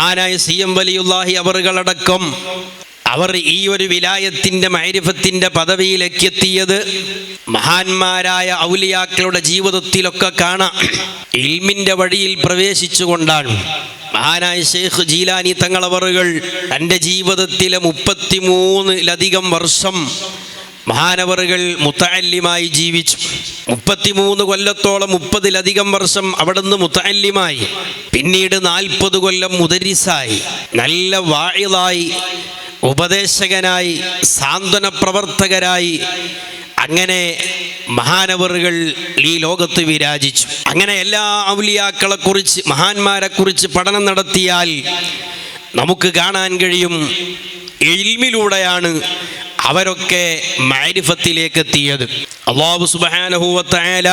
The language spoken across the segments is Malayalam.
മഹാനായ CM വലിയുല്ലാഹി അവറുകളടക്കം അവർ ഈ ഒരു വിലായത്തിൻ്റെ മഅരിഫത്തിൻ്റെ പദവിയിലേക്ക് എത്തിയത് മഹാന്മാരായ ഔലിയാക്കളുടെ ജീവിതത്തിലൊക്കെ കാണാം ഇൽമിൻ്റെ വഴിയിൽ പ്രവേശിച്ചുകൊണ്ടാണ്. മഹാനായ ഷെയ്ഖ് ജീലാനി തങ്ങളവറുകൾ തൻ്റെ ജീവിതത്തിലെ 33-ലധികം വർഷം മഹാനവറുകൾ മുത്തഅല്ലിമായി ജീവിച്ചു. 33 കൊല്ലത്തോളം 30-ലധികം വർഷം അവിടുന്ന് മുത്തഅല്ലിമായി. പിന്നീട് 40 കൊല്ലം മുദരിസായി, നല്ല വാഇളായി, ഉപദേശകനായി, സാന്ത്വന പ്രവർത്തകരായി. അങ്ങനെ മഹാനവറുകൾ ഈ ലോകത്ത് വിരാജിച്ചു. അങ്ങനെ എല്ലാ ഔലിയാക്കളെക്കുറിച്ച്, മഹാന്മാരെക്കുറിച്ച് പഠനം നടത്തിയാൽ നമുക്ക് കാണാൻ കഴിയും ഇൽമിലൂടെയാണ് അവരൊക്കെ മഅരിഫത്തിലേക്ക് എത്തിയത്. അല്ലാഹു സുബ്ഹാനഹു വ തആല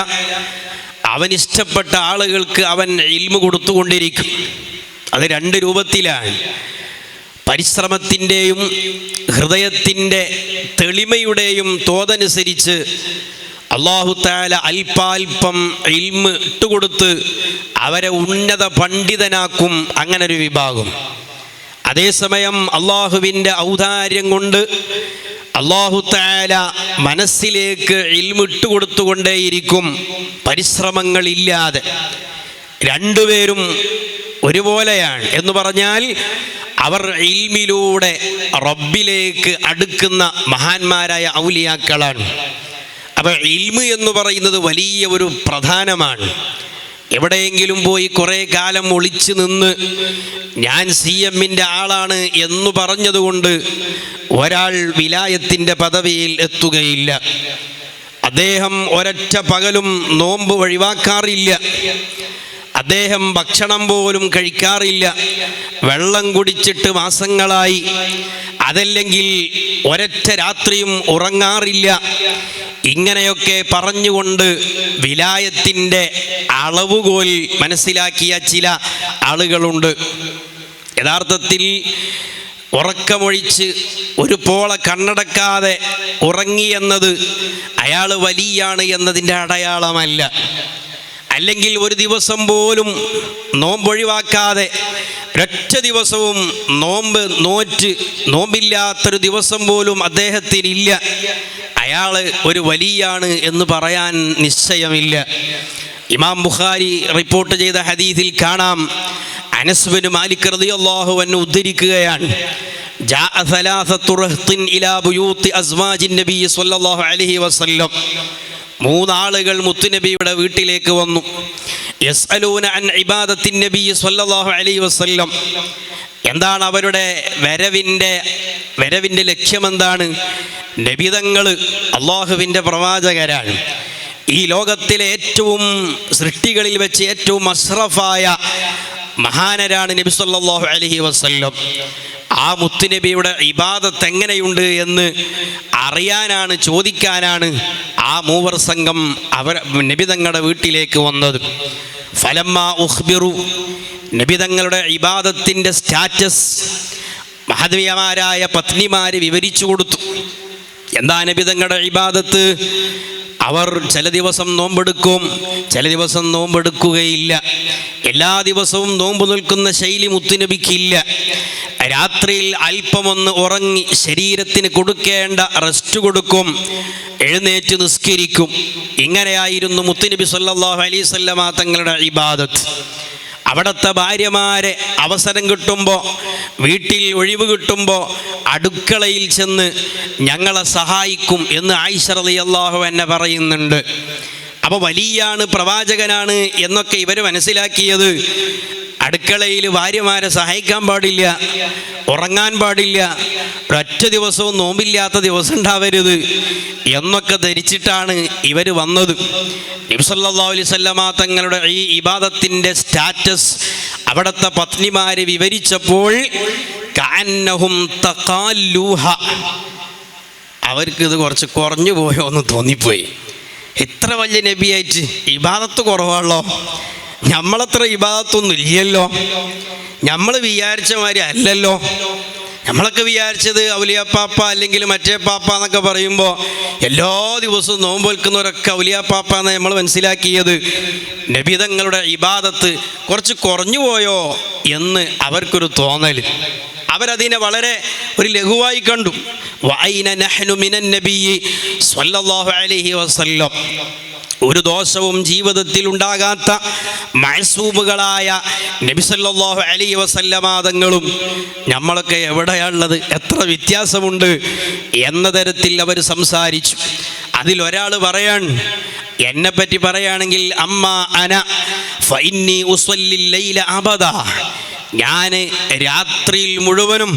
അവനിഷ്ടപ്പെട്ട ആളുകൾക്ക് അവൻ ഇൽമു കൊടുത്തുകൊണ്ടിരിക്കും. അത് 2 രൂപത്തിലാണ്. പരിശ്രമത്തിൻ്റെയും ഹൃദയത്തിൻ്റെ തെളിമയുടെയും തോതനുസരിച്ച് അല്ലാഹു തആല അല്പാൽപ്പം ഇൽമ് ഇട്ടുകൊടുത്ത് അവരെ ഉന്നത പണ്ഡിതനാക്കും. അങ്ങനൊരു വിഭാഗം. അതേസമയം അള്ളാഹുവിൻ്റെ ഔദാര്യം കൊണ്ട് അല്ലാഹു തആല മനസ്സിലേക്ക് ഇൽമ് ഇട്ടുകൊടുത്തുകൊണ്ടേയിരിക്കും, പരിശ്രമങ്ങളില്ലാതെ. രണ്ടുപേരും ഒരുപോലെയാണ് എന്ന് പറഞ്ഞാൽ അവർ ഇൽമിലൂടെ റബ്ബിലേക്ക് അടുക്കുന്ന മഹാന്മാരായ ഔലിയാക്കളാണ്. അപ്പോൾ ഇൽമ് എന്ന് പറയുന്നത് വലിയ ഒരു പ്രധാനമാണ്. എവിടെയെങ്കിലും പോയി കുറേ കാലം ഒളിച്ചു നിന്ന് ഞാൻ CMൻ്റെ ആളാണ് എന്ന് പറഞ്ഞതുകൊണ്ട് ഒരാൾ വിലായത്തിൻ്റെ പദവിയിൽ എത്തുകയില്ല. അദ്ദേഹം ഒരൊറ്റ പകലും നോമ്പ് ഒഴിവാക്കാറില്ല. അദ്ദേഹം ഭക്ഷണം പോലും കഴിക്കാറില്ല. വെള്ളം കുടിച്ചിട്ട് മാസങ്ങളായി. അതല്ലെങ്കിൽ ഒരൊറ്റ രാത്രിയും ഉറങ്ങാറില്ല. ഇങ്ങനെയൊക്കെ പറഞ്ഞുകൊണ്ട് വിലായത്തിൻ്റെ അളവുകോൽ മനസ്സിലാക്കിയ ചില ആളുകളുണ്ട്. യഥാർത്ഥത്തിൽ ഉറക്കമൊഴിച്ച് ഒരു പോള കണ്ണടക്കാതെ ഉറങ്ങിയെന്നത് അയാൾ വലിയാണ് എന്നതിൻ്റെ അടയാളമല്ല. അല്ലെങ്കിൽ ഒരു ദിവസം പോലും നോമ്പൊഴിവാക്കാതെ ഒരൊറ്റ ദിവസവും നോമ്പില്ലാത്തൊരു ദിവസം പോലും അദ്ദേഹത്തിനില്ല, അയാൾ ഒരു വലിയാണ് എന്ന് പറയാൻ നിശ്ചയമില്ല. ഇമാം ബുഖാരി റിപ്പോർട്ട് ചെയ്ത ഹദീസിൽ കാണാം, അനസ് ബിൻ മാലിക് റളിയല്ലാഹു അൻഹു ഉദ്ധരിക്കുകയാണ്, ജാഅ സലാസത്തു റഹ്തിൻ ഇലാ ബുയൂത്തി അസ്വാജിൻ നബി സ്വല്ലല്ലാഹു അലൈഹി വസല്ലം. 3 ആളുകൾ മുത്തുനബിയുടെ വീട്ടിലേക്ക് വന്നു. യസ്അലൂന അൻ ഇബാദത്തിൻ നബി സ്വല്ലല്ലാഹു അലൈഹി വസല്ലം. എന്താണ് അവരുടെ വരവിൻ്റെ ലക്ഷ്യമെന്താണ്? നബിതങ്ങൾ അള്ളാഹുവിൻ്റെ പ്രവാചകരാണ്. ഈ ലോകത്തിലെ ഏറ്റവും സൃഷ്ടികളിൽ വെച്ച് ഏറ്റവും അഷ്റഫായ മഹാനരാണ് നബി സല്ലല്ലാഹു അലൈഹി വസല്ലം. ആ മുത്തുനബിയുടെ ഇബാദത്ത് എങ്ങനെയുണ്ട് എന്ന് അറിയാനാണ്, ചോദിക്കാനാണ് ആ 3 സംഘം അവർ നബിതങ്ങളുടെ വീട്ടിലേക്ക് വന്നത്. ഫലമ്മാ ഉഖ്ബിറു, നബിതങ്ങളുടെ ഇബാദത്തിൻ്റെ സ്റ്റാറ്റസ് മഹദവിയമാരായ പത്നിമാർ വിവരിച്ചു കൊടുത്തു. എന്താ നബിതങ്ങളുടെ ഇബാദത്ത്? അവർ ചില ദിവസം നോമ്പെടുക്കും, ചില ദിവസം നോമ്പെടുക്കുകയില്ല. എല്ലാ ദിവസവും നോമ്പ് നിൽക്കുന്ന ശൈലി മുത്തുനബിക്കില്ല. രാത്രിയിൽ അല്പമൊന്ന് ഉറങ്ങി ശരീരത്തിന് കൊടുക്കേണ്ട റെസ്റ്റ് കൊടുക്കും, എഴുന്നേറ്റ് നിസ്കരിക്കും. ഇങ്ങനെയായിരുന്നു മുത്തുനബി സല്ലല്ലാഹു അലൈഹി വസല്ലമ തങ്ങളുടെ ഇബാദത്ത്. അവിടുത്തെ ഭാര്യമാരെ അവസരം കിട്ടുമ്പോൾ, വീട്ടിൽ ഒഴിവ് കിട്ടുമ്പോൾ അടുക്കളയിൽ ചെന്ന് ഞങ്ങളെ സഹായിക്കും എന്ന് ആയിഷ റളിയല്ലാഹു അൻഹ പറയുന്നുണ്ട്. അപ്പോൾ വലിയാണ്, പ്രവാചകനാണ് എന്നൊക്കെ ഇവർ മനസ്സിലാക്കിയത് അടുക്കളയിൽ ഭാര്യമാരെ സഹായിക്കാൻ പാടില്ല, ഉറങ്ങാൻ പാടില്ല, ഒരൊറ്റ ദിവസവും നോമ്പില്ലാത്ത ദിവസം ഉണ്ടാവരുത് എന്നൊക്കെ ധരിച്ചിട്ടാണ് ഇവർ വന്നത്. നബി സല്ലല്ലാഹു അലൈഹി വസല്ലമ തങ്ങളുടെ ഈ ഇബാദത്തിൻ്റെ സ്റ്റാറ്റസ് അവിടുത്തെ പത്നിമാർ വിവരിച്ചപ്പോൾ കഅന്നഹും തഖാല്ലൂഹ, അവർക്ക് ഇത് കുറച്ച് കുറഞ്ഞു പോയോ എന്ന് തോന്നിപ്പോയി. ഇത്ര വലിയ നബിയായിട്ട് ഇബാദത്ത് കുറവാണല്ലോ, നമ്മളത്ര ഇബാദത്തൊന്നും ഇല്ലല്ലോ, നമ്മൾ വിചാരിച്ച മാതിരി അല്ലല്ലോ, നമ്മളൊക്കെ വിചാരിച്ചത് ഔലിയാപ്പാപ്പ അല്ലെങ്കിൽ മറ്റേ പാപ്പ എന്നൊക്കെ പറയുമ്പോൾ എല്ലാ ദിവസവും നോമ്പ് വെക്കുന്നവരൊക്കെ ഔലിയാപ്പാപ്പ എന്ന് നമ്മൾ മനസ്സിലാക്കിയത് നബിതങ്ങളുടെ ഇബാദത്ത് കുറച്ച് കുറഞ്ഞു പോയോ എന്ന് അവർക്കൊരു തോന്നൽ. അവരതിനെ വളരെ ഒരു ലഘുവായി കണ്ടു. വഅൈന നഹ്നു മിനൻ നബിയ്യി സ്വല്ലല്ലാഹു അലൈഹി വസല്ലം. ഒരു ദോഷവും ജീവിതത്തിൽ ഉണ്ടാകാത്ത മഅ്സൂമുകളായ നബി സല്ലല്ലാഹു അലൈഹി വസല്ലമ തങ്ങളും നമ്മളൊക്കെ എവിടെയാണുള്ളത്, എത്ര വ്യത്യാസമുണ്ട് എന്ന തരത്തിൽ അവർ സംസാരിച്ചു. അതിലൊരാൾ പറയാൻ, എന്നെപ്പറ്റി പറയുകയാണെങ്കിൽ, അമ്മ അന ഫഇന്നി ഉസല്ലിൽ ലൈല അബദ, ഞാൻ രാത്രിയിൽ മുഴുവനും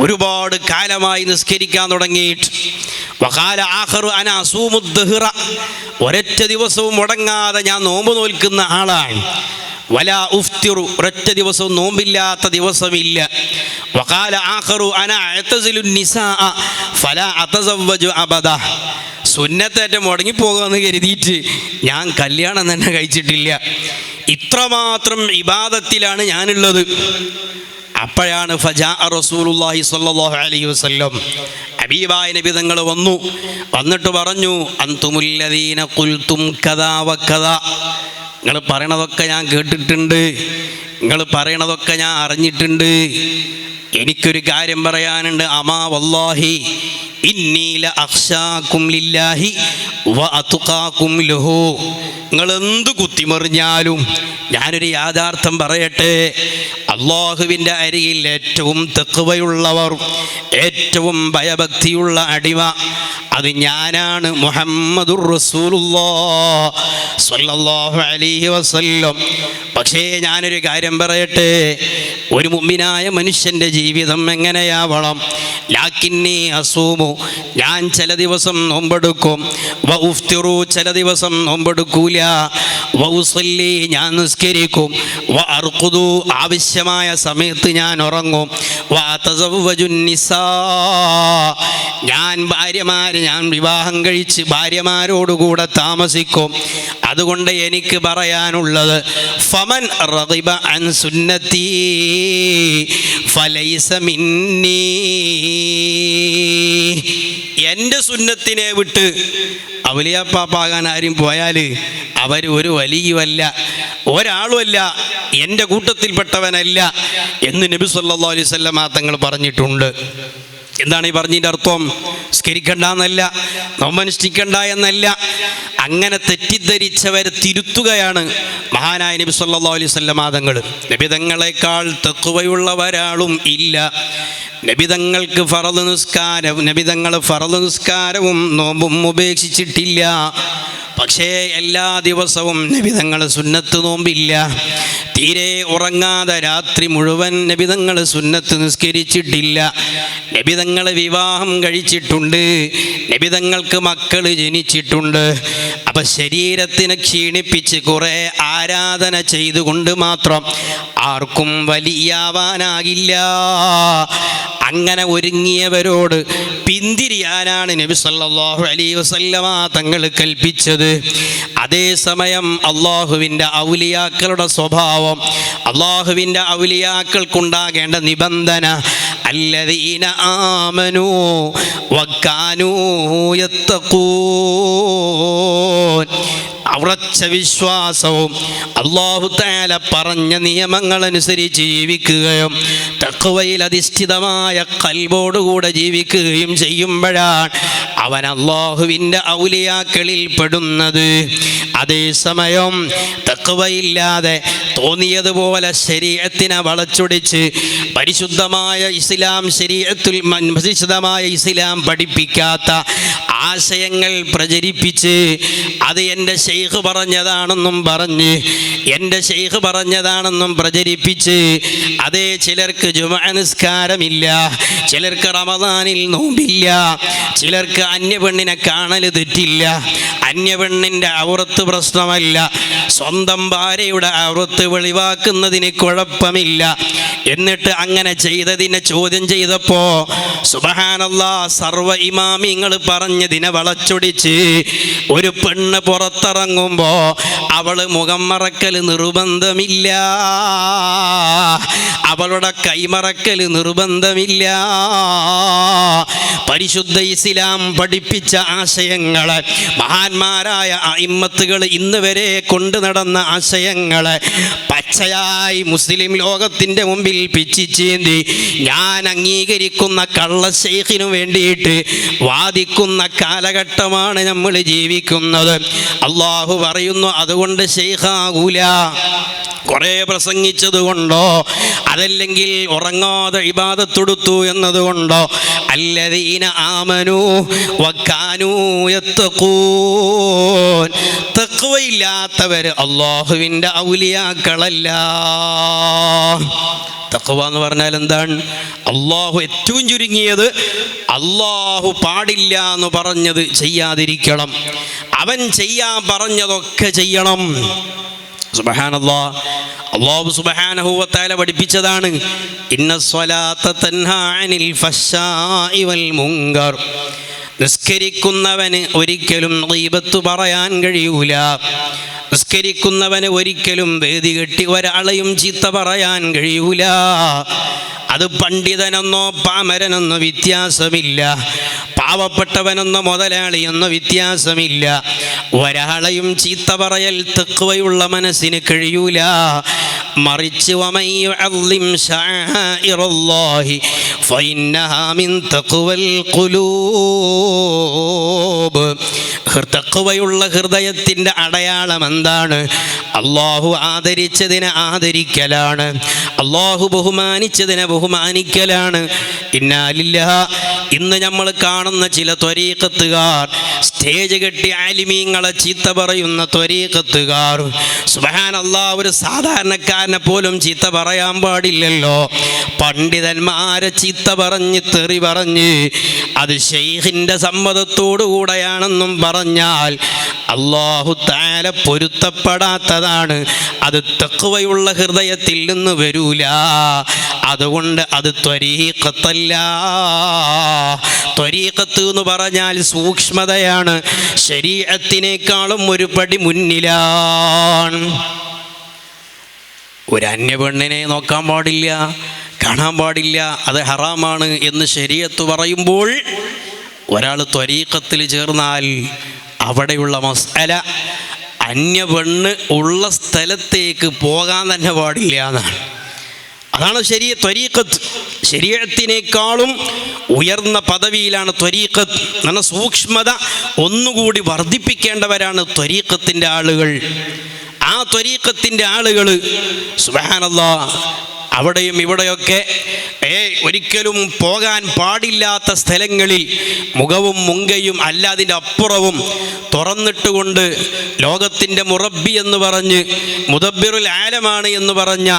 ഒരുപാട് കാലമായി നിസ്കരിക്കാൻ തുടങ്ങിയിട്ട്. വഖാല ആഖറു അന അസൂമു ദഹ്റ, ഒരൊറ്റ ദിവസവും മുടങ്ങാതെ ഞാൻ നോമ്പ് നോൽക്കുന്ന ആളാണ്. വലാ ഉഫ്തിറു, ഒരൊറ്റ ദിവസവും നോമ്പില്ലാത്ത ദിവസമില്ല. വഖാല ആഖറു അന അഅ്തസിലു നിസാഅ ഫലാ അതസവ്വജു അബദ, സുന്നത്തേറ്റം മുടങ്ങിപ്പോകുമെന്ന് കരുതിയിട്ട് ഞാൻ കല്യാണം തന്നെ കഴിച്ചിട്ടില്ല. ഇത്രമാത്രം ഇബാദത്തിലാണ് ഞാനുള്ളത്. അപ്പോഴാണ് ഫജാ റസൂലുള്ളാഹി സ്വല്ലല്ലാഹു അലൈഹി വസല്ലം, ഹബീബായ നബി തങ്ങൾ വന്നിട്ട് പറഞ്ഞു, അൻതുമുല്ലദീന ഖുൽതും കദാ വകദാ, നിങ്ങൾ പറയണതൊക്കെ ഞാൻ കേട്ടിട്ടുണ്ട്, നിങ്ങൾ പറയണതൊക്കെ ഞാൻ അറിഞ്ഞിട്ടുണ്ട്. എനിക്കൊരു കാര്യം പറയാനുണ്ട്. അമാ വല്ലാഹി ഇന്നി ലഅഖ്ശാകും ലില്ലാഹി വഅത്ഖാകും ലഹു, നിങ്ങൾ എന്ത് കുത്തിമറിഞ്ഞാലും ഞാനൊരു യാഥാർത്ഥ്യം പറയട്ടെ, അള്ളാഹുവിൻ്റെ അരികിൽ ഏറ്റവും തഖ്വയുള്ളവർ, ഏറ്റവും ഭയഭക്തിയുള്ള അടിമ അത് ഞാനാണ്, മുഹമ്മദുർ റസൂലുള്ളാഹ് സ്വല്ലല്ലാഹു അലൈഹി വസല്ലം. പക്ഷേ ഞാനൊരു കാര്യം പറയട്ടെ, ഒരു മുഅ്മിനായ മനുഷ്യൻ്റെ ജീവിതം എങ്ങനെയാവണം? ലാക്കിന്നി അസൂമു, ഞാൻ ചില ദിവസം നോമ്പെടുക്കും, വ ഉഫ്തിറു, ചില ദിവസം നോമ്പെടുക്കൂല, വ ഉസല്ലി, ഞാൻ നിസ്കരിക്കും, വ അർഖുദു, ആവശ്യമായ സമയത്ത് ഞാൻ ഉറങ്ങും, വ അതസവ്വജു നിസാ, ഞാൻ വിവാഹം കഴിച്ച് ഭാര്യമാരോടുകൂടെ താമസിക്കും. അതുകൊണ്ട് എനിക്ക് പറയാനുള്ളത്, ഫമൻ റഗിബ അൻ സുന്നത്തി ഫലൈസ മിന്നീ, എൻ്റെ സുന്നത്തിനെ വിട്ട് ഔലിയാപ്പാപ്പാകാൻ ആരും പോയാൽ അവർ ഒരു വലിയുമല്ല, ഒരാളുമല്ല, എൻ്റെ കൂട്ടത്തിൽപ്പെട്ടവനല്ല എന്ന് നബി സല്ലല്ലാഹു അലൈഹി വസല്ലം തങ്ങൾ പറഞ്ഞിട്ടുണ്ട്. എന്താണ് ഈ പറഞ്ഞതിൻ്റെ അർത്ഥം? സ്കരിക്കണ്ട എന്നല്ല, നോമ്പനുഷ്ഠിക്കണ്ട എന്നല്ല. അങ്ങനെ തെറ്റിദ്ധരിച്ചവരെ തിരുത്തുകയാണ് മഹാനായ നബി സല്ലല്ലാഹു അലൈഹി വസല്ലം തങ്ങൾ. നബി തങ്ങളെക്കാൾ തഖ്വയുള്ളവരാളും ഇല്ല. നബിതങ്ങൾക്ക് ഫറദ് നിസ്കാരവും നോമ്പും ഉപേക്ഷിച്ചിട്ടില്ല. പക്ഷേ എല്ലാ ദിവസവും നബിതങ്ങൾ സുന്നത്ത് നോമ്പില്ല. തീരെ ഉറങ്ങാതെ രാത്രി മുഴുവൻ നബിതങ്ങൾ സുന്നത്ത് നിസ്കരിച്ചിട്ടില്ല. നബിതങ്ങൾ വിവാഹം കഴിച്ചിട്ടുണ്ട്, നബിതങ്ങൾക്ക് മക്കൾ ജനിച്ചിട്ടുണ്ട്. അപ്പം ശരീരത്തിനെ ക്ഷീണിപ്പിച്ച് കുറേ ആരാധന ചെയ്തുകൊണ്ട് മാത്രം ആർക്കും വലിയാവാനാകില്ല. അങ്ങനെ ഒരുങ്ങിയവരോട് പിന്തിരിയാനാണ് നബി സല്ലല്ലാഹു അലൈഹി വസല്ലമ തങ്ങൾ കൽപ്പിച്ചത്. അതേസമയം അള്ളാഹുവിൻ്റെ ഔലിയാക്കളുടെ സ്വഭാവം, അള്ളാഹുവിൻ്റെ ഔലിയാക്കൾക്കുണ്ടാകേണ്ട നിബന്ധന, അല്ലദീന ആമനൂ വകാനൂ യത്തഖൂൻ, ഉറച്ച വിശ്വാസവും അല്ലാഹു തആല പറഞ്ഞ നിയമങ്ങളനുസരിച്ച് ജീവിക്കുകയും തഖ്വയിൽ അധിഷ്ഠിതമായ ഖൽബോടുകൂടെ ജീവിക്കുകയും ചെയ്യുമ്പോഴാണ് അവൻ അല്ലാഹുവിൻ്റെ ഔലിയാക്കളിൽ പെടുന്നത്. അതേസമയം തഖ്വയില്ലാതെ തോന്നിയതുപോലെ ശരീഅത്തിനെ വളച്ചൊടിച്ച് പരിശുദ്ധമായ ഇസ്ലാം, പരിശുദ്ധമായ ഇസ്ലാം പഠിപ്പിക്കാത്ത ആശയങ്ങൾ പ്രചരിപ്പിച്ച് അത് എൻ്റെ ശൈഖ് പറഞ്ഞതാണെന്നും പറഞ്ഞ്, എൻ്റെ ശൈഖ് പറഞ്ഞതാണെന്നും പ്രചരിപ്പിച്ച്, അതേ ചിലർക്ക് ജുമുഅ നിസ്കാരമില്ല, ചിലർക്ക് റമദാനിൽ നോമ്പില്ല, ചിലർക്ക് അന്യപെണ്ണിനെ കാണൽ തെറ്റില്ല, അന്യപെണ്ണിൻ്റെ ഔറത്ത് പ്രശ്നമല്ല, സ്വന്തം ഭാര്യയുടെ ഔറത്ത് വെളിവാക്കുന്നതിന് കുഴപ്പമില്ല എന്നിട്ട് അങ്ങനെ ചെയ്തതിനെ ചോദ്യം ചെയ്തപ്പോ സുബ്ഹാനല്ലാഹ് സർവ്വ ഇമാമിങ്ങൾ പറഞ്ഞതിനെ വളച്ചൊടിച്ച് ഒരു പെണ്ണ് പുറത്തിറങ്ങുമ്പോ അവള് മുഖം മറക്കൽ നിർബന്ധമില്ല, അവളുടെ കൈമറക്കൽ നിർബന്ധമില്ല. പരിശുദ്ധ ഇസ്ലാം പഠിപ്പിച്ച ആശയങ്ങളെ, മഹാന്മാരായ അഇമ്മത്തുകൾ ഇന്ന് വരെ കൊണ്ടു നടന്ന ആശയങ്ങളെ പച്ചയായി മുസ്ലിം ലോകത്തിൻ്റെ മുമ്പിൽ പിച്ചിച്ചേന്തി ഞാൻ അംഗീകരിക്കുന്ന കള്ള ശൈഖിനു വേണ്ടിയിട്ട് വാദിക്കുന്ന കാലഘട്ടമാണ് നമ്മൾ ജീവിക്കുന്നത്. അള്ളാഹു പറയുന്നു, അതുകൊണ്ട് ശൈഖാകൂല. കുറേ പ്രസംഗിച്ചത് കൊണ്ടോ അതല്ലെങ്കിൽ ഉറങ്ങാതെ ഇബാദത്തെടുത്തു എന്നതുകൊണ്ടോ അല്ലദീന ആമനൂ വകാനൂ യത്തഖൂൻ, തഖ്വയില്ലാത്തവർ അല്ലാഹുവിൻ്റെ ഔലിയാക്കളല്ല. തഖ്വ എന്ന് പറഞ്ഞാൽ എന്താണ്? അള്ളാഹു ഏറ്റവും ചുരുങ്ങിയത് അള്ളാഹു പാടില്ല എന്ന് പറഞ്ഞത് ചെയ്യാതിരിക്കണം, അവൻ ചെയ്യാൻ പറഞ്ഞതൊക്കെ ചെയ്യണം. സുബ്ഹാനല്ലാഹ്, അല്ലാഹു സുബ്ഹാനഹു വ തആല പഠിപ്പിച്ചതാണ്, ഇന്നസ്സലാത്ത തൻഹാ അനിൽ ഫഹ്ശാഇ വൽ മുൻകർ. നിസ്കരിക്കുന്നവന് ഒരിക്കലും ഗീബത്ത് പറയാൻ കഴിയൂല, നിസ്കരിക്കുന്നവന് ഒരിക്കലും വേദി കെട്ടി ഒരാളെയും ചീത്ത പറയാൻ കഴിയൂല. അത് പണ്ഡിതനെന്നോ പാമരനെന്നോ വ്യത്യാസമില്ല, പാവപ്പെട്ടവനെന്നോ മുതലാളിയെന്നോ വ്യത്യാസമില്ല. ഒരാളെയും ചീത്ത പറയൽ തഖ്വയുള്ള മനസ്സിന് കഴിയൂല. മറിച്ച് വമൻ യുഅള്ളിം ശആഇറല്ലാഹി ഫഇന്നഹാ മിൻ തഖ്വൽ ഖുലൂബ്. തഖ്വയുള്ള ഹൃദയത്തിൻ്റെ അടയാളം എന്താണ്? അല്ലാഹു ആദരിച്ചതിനെ ആദരിക്കലാണ്, അല്ലാഹു ബഹുമാനിച്ചതിനെ ബഹുമാനിക്കലാണ്. ഇന്നാ ലില്ലാഹ്, ഇന്ന് നമ്മൾ കാണുന്ന ചില ത്വരീഖത്തുകാർ, സ്റ്റേജ് കെട്ടി ആലിമീങ്ങളെ ചീത്ത പറയുന്ന ത്വരീഖത്തുകാർ, സുബ്ഹാനല്ലാഹ്, ഒരു സാധാരണക്കാരനെ പോലും ചീത്ത പറയാൻ പാടില്ലല്ലോ. പണ്ഡിതന്മാരെ ചീത്ത പറഞ്ഞ് തെറി പറഞ്ഞ് അത് ശൈഖിൻ്റെ സമ്മതത്തോടുകൂടെയാണെന്നും പറഞ്ഞാൽ അല്ലാഹു തആല പൊരുത്തപ്പെടാത്തതാണ്. അത് തഖ്വയുള്ള ഹൃദയത്തിൽ നിന്ന് വരൂല. അതുകൊണ്ട് അത് ത്വരീഖത്തല്ല. ത്വരീഖത്ത് എന്ന് പറഞ്ഞാൽ സൂക്ഷ്മതയാണ്, ശരീഅത്തിനേക്കാളും ഒരു പടി മുന്നിലാണ്. ഒരു അന്യപെണ്ണിനെ നോക്കാൻ പാടില്ല, കാണാൻ പാടില്ല, അത് ഹറാമാണ് എന്ന് ശരീഅത്ത് പറയുമ്പോൾ ഒരാൾ ത്വരീഖത്തിൽ ചേർന്നാൽ അവിടെയുള്ള മസ്അല അന്യ പെണ്ണ് ഉള്ള സ്ഥലത്തേക്ക് പോകാൻ തന്നെ പാടില്ല എന്നാണ്. അതാണ് ത്വരീഖത്ത്. ശരീഅത്തിനേക്കാളും ഉയർന്ന പദവിയിലാണ് ത്വരീഖത്ത്. എന്ന സൂക്ഷ്മത ഒന്നുകൂടി വർദ്ധിപ്പിക്കേണ്ടവരാണ് ത്വരീഖത്തിൻ്റെ ആളുകൾ. ആ ത്വരീഖത്തിൻ്റെ ആളുകൾ സുബ്ഹാനല്ലാഹ് അവിടെയും ഇവിടെയൊക്കെ ഒരിക്കലും പോകാൻ പാടില്ലാത്ത സ്ഥലങ്ങളിൽ മുഖവും മുങ്കയും അല്ല അതിൻ്റെ അപ്പുറവും തുറന്നിട്ടുകൊണ്ട് ലോകത്തിൻ്റെ മുറബ്ബി എന്ന് പറഞ്ഞ് മുദബ്ബിറുൽ ആലമാണ് എന്ന് പറഞ്ഞ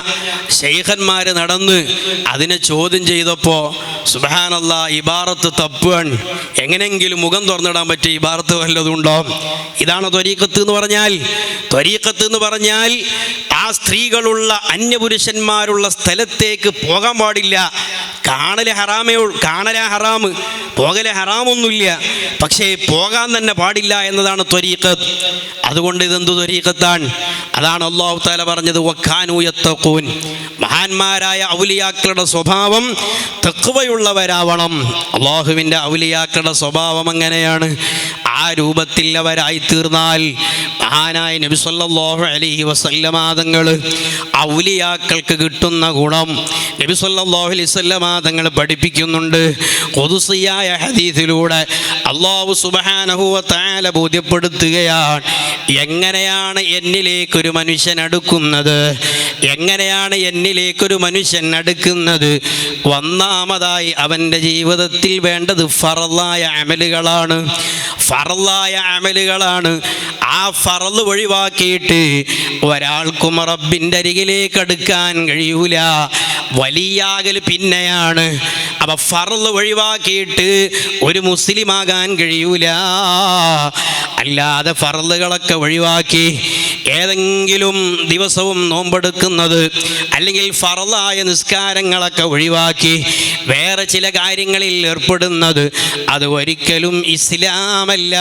ശൈഖന്മാർ നടന്ന് അതിനെ ചോദ്യം ചെയ്തപ്പോൾ സുബ്ഹാനല്ലാഹ് ഇബാറത്ത് തപ്പുകയാണ്. എങ്ങനെയെങ്കിലും മുഖം തുറന്നിടാൻ പറ്റിയ ഇബാറത്ത് വല്ലതുണ്ടോ? ഇതാണ് ത്വരീഖത്ത് എന്ന് പറഞ്ഞാൽ. ത്വരീഖത്ത് എന്ന് പറഞ്ഞാൽ ആ സ്ത്രീകളുള്ള അന്യപുരുഷന്മാരുള്ള സ്ഥലത്തേക്ക് പോകാൻ പാടില്ല. കാണല് ഹറാമ്, പോകലെ ഹറാമൊന്നുമില്ല, പക്ഷേ പോകാൻ തന്നെ പാടില്ല എന്നതാണ് ത്വരീഖത്ത്. അതുകൊണ്ട് ഇതെന്ത് ത്വരീഖത്താണ്? അതാണ് അല്ലാഹു തആല പറഞ്ഞത്, വകാനൂ യത്തഖൂൻ. മഹാന്മാരായ ഔലിയാക്കളുടെ സ്വഭാവം തഖ്വയുള്ളവരാവണം. അല്ലാഹുവിൻ്റെ ഔലിയാക്കളുടെ സ്വഭാവം അങ്ങനെയാണ്. ആ രൂപത്തിൽ അവരായി തീർന്നാൽ മഹാനായ നബി സല്ലല്ലാഹു അലൈഹി വസല്ലമ തങ്ങൾ ഔലിയാക്കൾക്ക് കിട്ടുന്ന ഗുണം നബി സല്ലല്ലാഹു അലൈഹി വസല്ലമ തങ്ങൾ പഠിപ്പിക്കുന്നുണ്ട്. ഖുദ്സിയായ ഹദീസിലൂടെ അല്ലാഹു സുബ്ഹാനഹു വ തആല ബോധ്യപ്പെടുത്തുകയാണ്, എങ്ങനെയാണ് എന്നിലേക്കൊരു മനുഷ്യൻ അടുക്കുന്നത്, എങ്ങനെയാണ് എന്നിലേക്കൊരു മനുഷ്യൻ അടുക്കുന്നത്. ഒന്നാമതായി അവൻ്റെ ജീവിതത്തിൽ വേണ്ടത് ഫർളായ അമലുകളാണ്. ഫർളായ അമലുകളാണ്. ആ ഫർള് ഒഴിവാക്കിയിട്ട് ഒരാൾക്കും റബ്ബിൻ്റെ അരികിലേക്ക് അടുക്കാൻ കഴിയൂല. വലിയാകൽ പിന്നെയാണ്. അപ്പം ഫർള് ഒഴിവാക്കിയിട്ട് ഒരു മുസ്ലിമാകാൻ കഴിയൂല. അല്ലാതെ ഫർളുകളൊക്കെ ഒഴിവാക്കി ഏതെങ്കിലും ദിവസവും നോമ്പെടുക്കുന്നത് അല്ലെങ്കിൽ ഫർളായ നിസ്കാരങ്ങളൊക്കെ ഒഴിവാക്കി വേറെ ചില കാര്യങ്ങളിൽ ഏർപ്പെടുന്നത് അത് ഒരിക്കലും ഇസ്ലാമല്ല.